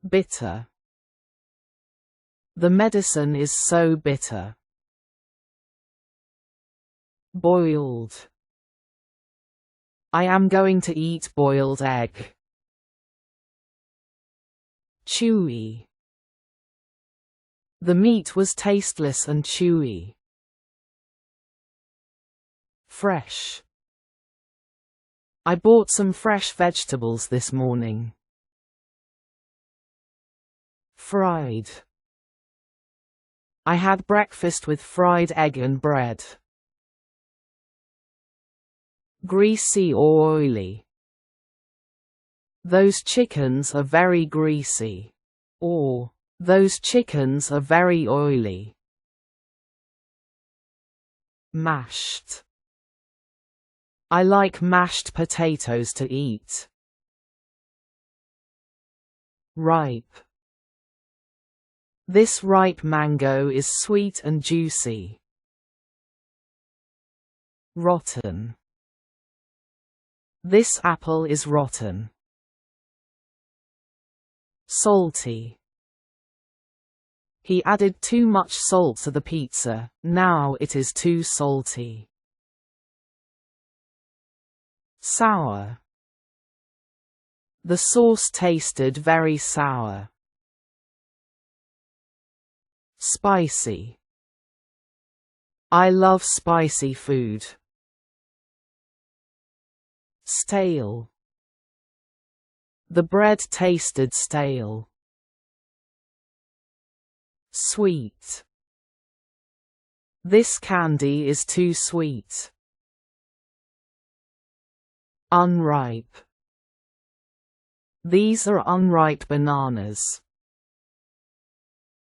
Bitter. The medicine is so bitter. Boiled. I am going to eat boiled egg. Chewy. The meat was tasteless and chewy. Fresh. I bought some fresh vegetables this morning. Fried. I had breakfast with fried egg and bread. Greasy or oily. Those chickens are very greasy. Or, those chickens are very oily. Mashed. I like mashed potatoes to eat. Ripe. This ripe mango is sweet and juicy. Rotten. This apple is rotten. Salty. He added too much salt to the pizza, now it is too salty. Sour. The sauce tasted very sour. Spicy. I love spicy food. Stale. The bread tasted stale. Sweet. This candy is too sweet. Unripe. These are unripe bananas.